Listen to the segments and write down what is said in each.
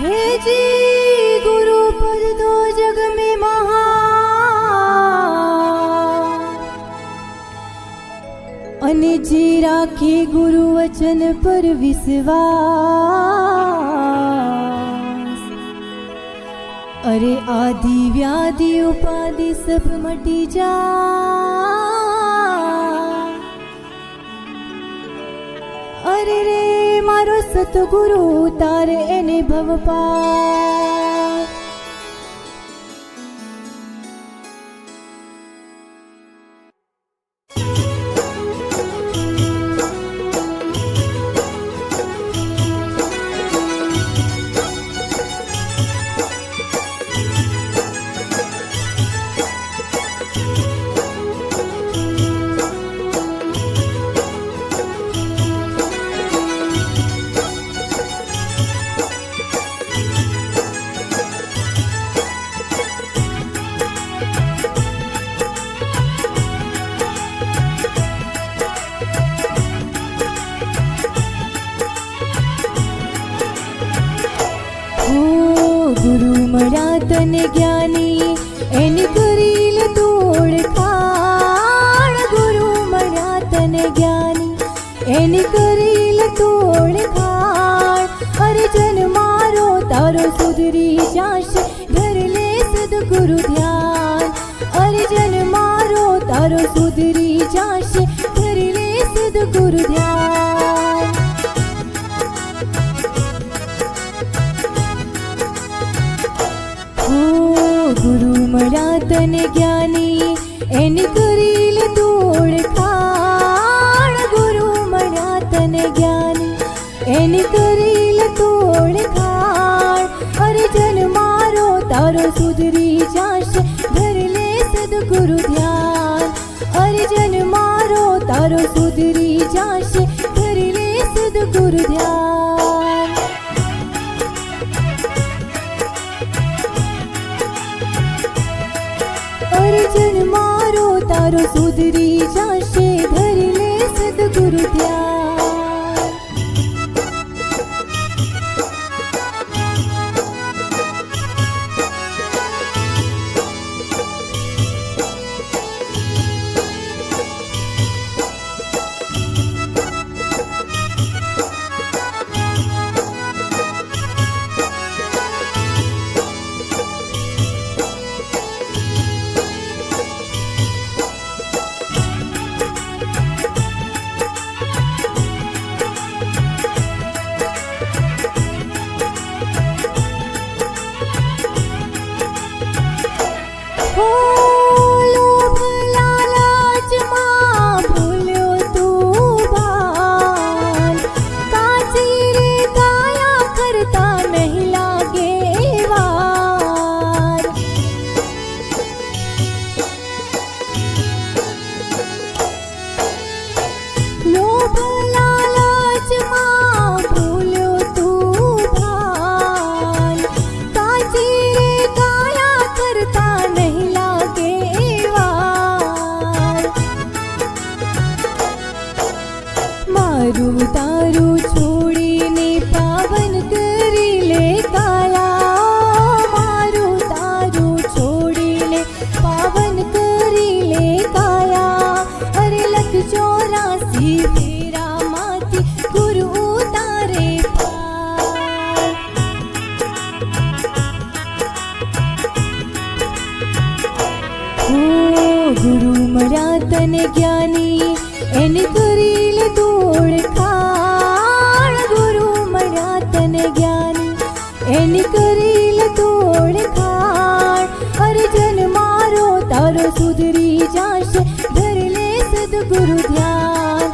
हे जी गुरु पद तो जग में महान, अने जी राखे गुरु वचन पर विश्वास। अरे आदि व्याधि उपाधि सब मटी जा, अरे रे मारो सतगुरु तारे एने भव पार। गुरु मळ्या तने ज्ञानी एनी करील तू ओळखाण। गुरु मळ्या तने ज्ञानी एनी करील तू ओळखाण। अरे जन मारो तारो सुधरी जाशे धरले सद्गुरु ध्यान। अरे जन मारो तारो सुधरी जाशे धरले सद्गुरु ध्यान। गुरु मळ्या तने ज्ञानी एनी करील तू ओळखाण। गुरु मळ्या तने ज्ञानी एनी करील तू ओळखाण। अरे जन मारो तारो सुधरी जाशे धरले सद्गुरु ध्यान। अरे जन मारो तारो सुधरी जाशे धरले सद्गुरु ध्यान। अरे जन मारो तारो सुधरी जाशे धरले सद्गुरु ध्यान। लोभ लालच मां भूल्यो तू भान। काची रे काया करता नहीं लागे वार। लोभ लालच मां भूल्यो तू भान। काची रे काया करता नहीं लागे वार। मारू तारू छोड़ीने पावन करी ले काया। मारू तारू छोड़ीने पावन करी ले काया। अरे लख 84 फेरा माती गुरु उतारे पार। गुरु मळ्या तने ज्ञानी एनी करील तू ओळखाण। गुरु मळ्या तने ज्ञानी एनी करील तू ओळखाण। अरे जन मारो तारो सुधरी जाशे धरले सद्गुरु ध्यान।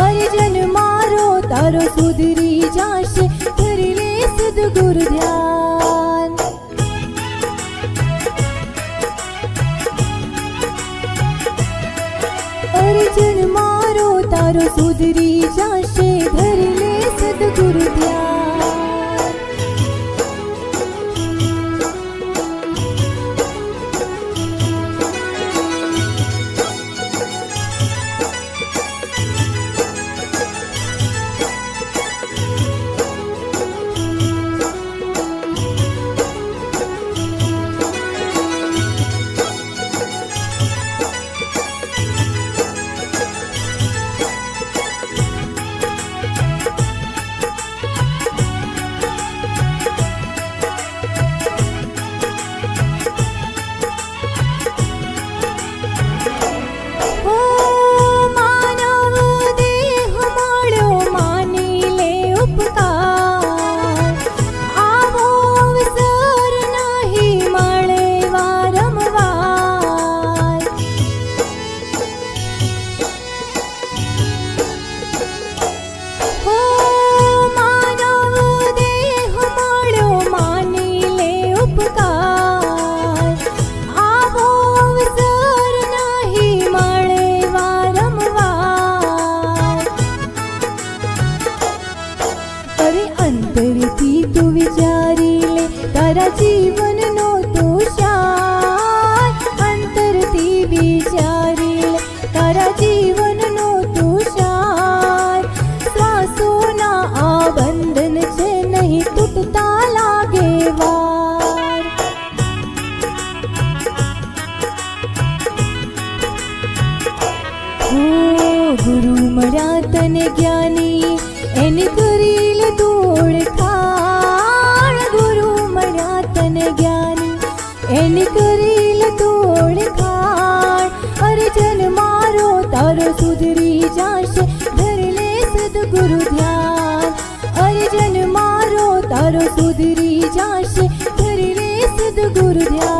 अरे जन मारो तारो सुधरी जाशे धरले सद्गुरु ध्यान। अरे जन मारो तारो सुधरी जाशे धरले सद्गुरु ध्यान। ગુરુ મળ્યા તને જ્ઞાની એની કરી લે તું ઓળખાણ. ગુરુ મળ્યા તને જ્ઞાની એની કરી લે તું ઓળખાણ. અર્જન મારો તારો સુધરી જાશે ધરી લે સદગુરુ ધ્યાન. અર્જન મારો તારો સુધરી જાશે ધરી લે સદગુરુ ધ્યાન.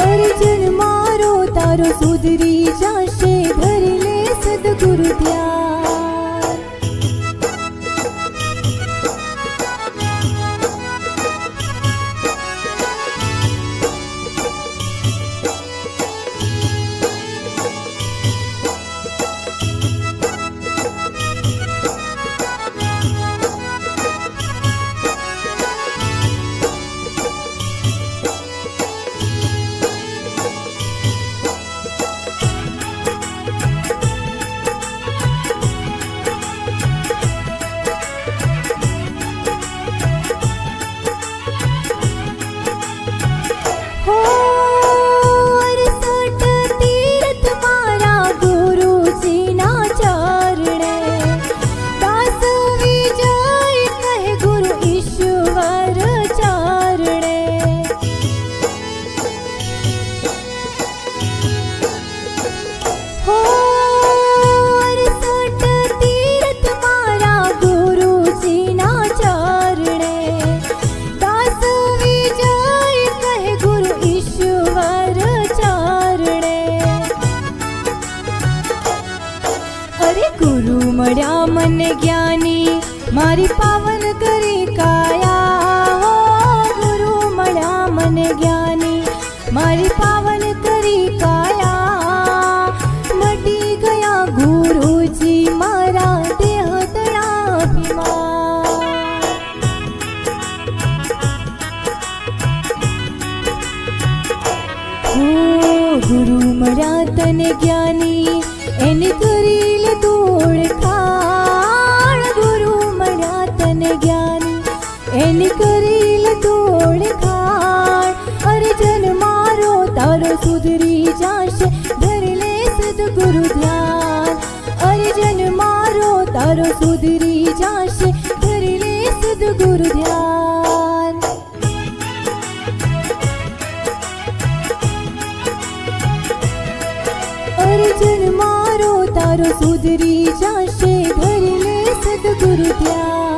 અર્જન મારો તારો સુધરી જાશે ધરી લે સદગુરુ ધ્યાન. ગુરુ મળ્યા મને જ્ઞાની મારી પાવન કરી કાયા. ગુરુ મળ્યા મને જ્ઞાની મારી પાવન કરી કાયા. મટી ગયા ગુરુજી મારા દેહ તળા અભિમાન. ગુરુ મળ્યા તને જ્ઞાની એની કરી લે તું ઓળખાણ. ગુરુ મળ્યા તને જ્ઞાની એની કરી લે તું ઓળખાણ. અર્જન મારો તારો સુધરી જાશે ધરી લે સદગુરુ ધ્યાન. અર્જન મારો તારો સુધરી જાશે ધરી લે સદગુરુ ધ્યાન. અર્જન મારો તારો સુધરી જાશે ધરી લે સદગુરુ ધ્યાન.